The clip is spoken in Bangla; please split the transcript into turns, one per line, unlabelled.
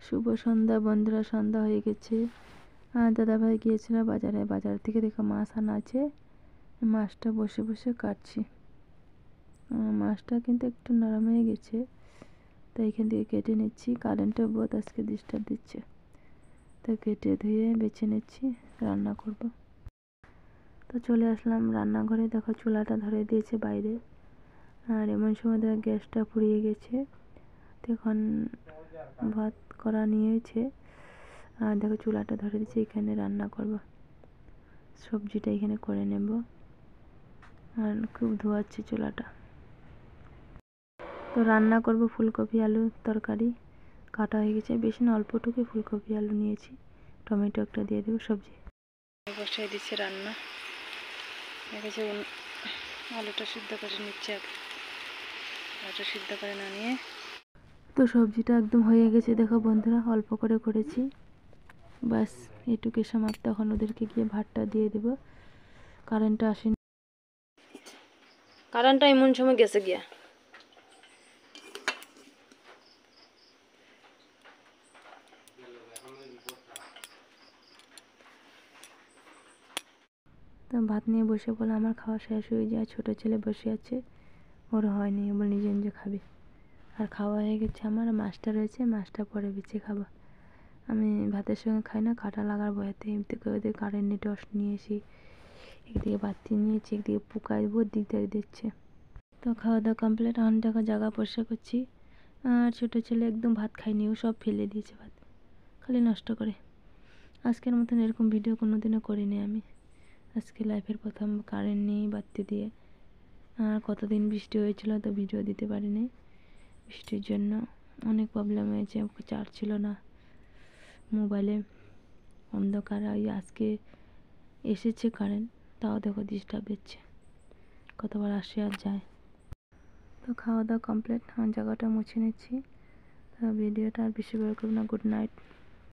শুভ সন্ধ্যা বন্ধুরা, সন্ধ্যা হয়ে গেছে। আর দাদাভাই গিয়েছিল বাজারে, বাজার থেকে দেখো মাছ আনা আছে। মাছটা বসে বসে কাটছি। মাছটা কিন্তু একটু নরম হয়ে গেছে, তাই এখান থেকে কেটে নিচ্ছি। কারেন্টটা বহুত আজকে ডিস্টার্ব দিচ্ছে, তো কেটে ধুয়ে বেছে নিচ্ছি, রান্না করব। তো চলে আসলাম রান্নাঘরে। দেখো চুলাটা ধরে দিয়েছে বাইরে, আর এমন সময় দেখো গ্যাসটা ফুরিয়ে গেছে। তো এখন ভাত করা নিয়েছে, আর দেখো চুলাটা ধরে দিয়েছে, এখানে রান্না করব। সবজিটা এখানে করে নেব, আর খুব ধোয়াচ্ছে চুলাটা। তো রান্না করব ফুলকপি আলু তরকারি। কাটা হয়ে গেছে, বেশি না, অল্পটুকু ফুলকপি আলু নিয়েছি। টমেটো একটা দিয়ে দেবো। সবজি বসাই দিচ্ছে রান্না। দেখেছি আলুটা সিদ্ধ করে নিচ্ছে আগে, আলুটা সিদ্ধ করে না নিয়ে। তো সবজিটা একদম হয়ে গেছে দেখো বন্ধুরা, অল্প করে করেছি, বাস এটুকু সমাপ্ত। এখন ওদেরকে গিয়ে ভাতটা দিয়ে দেবো। কারেন্টটা আসেনি, কারেন্টটা এমন সময় গেছে গিয়া। তো ভাত নিয়ে বসে বলে আমার খাওয়া শেষ হয়ে যায়। ছোটো ছেলে বসে আছে, ওর হয়নি, বলে নিজে নিজে খাবে। আর খাওয়া হয়ে গেছে আমার। মাছটা রয়েছে, মাছটা পরে বেছে খাবো। আমি ভাতের সঙ্গে খাই না, কাটা লাগার ভয়তে। এমনি করে ওদের কারেন্ট টর্চ নিয়ে এসি, একদিকে বাতি নিয়েছি, একদিকে পোকায় বহুত দিকদারি দিচ্ছে। তো খাওয়া দাওয়া কমপ্লিট। এখন দেখো জায়গা পরিষ্কার করছি। আর ছোটো ছেলে একদম ভাত খায়নি, ও সব ফেলে দিয়েছে ভাত, খালি নষ্ট করে। আজকের মতন এরকম ভিডিও কোনো দিনও করিনি আমি। আজকে লাইফের প্রথম কারেন্ট নেই, বাতি দিয়ে। আর কতদিন বৃষ্টি হয়েছিল, তো ভিডিও দিতে পারিনি। বৃষ্টির জন্য অনেক প্রবলেম হয়েছে, চার্জ ছিল না মোবাইলে, অন্ধকার। ওই আজকে এসেছে কারেন্ট, তাও দেখো ডিস্টার্ব দিচ্ছে, কতবার আসে আর যায়। তো খাওয়া দাওয়া কমপ্লিট, জায়গাটা মুছে নিচ্ছি। তো ভিডিওটা আর বেশি বড় করব না। Good night.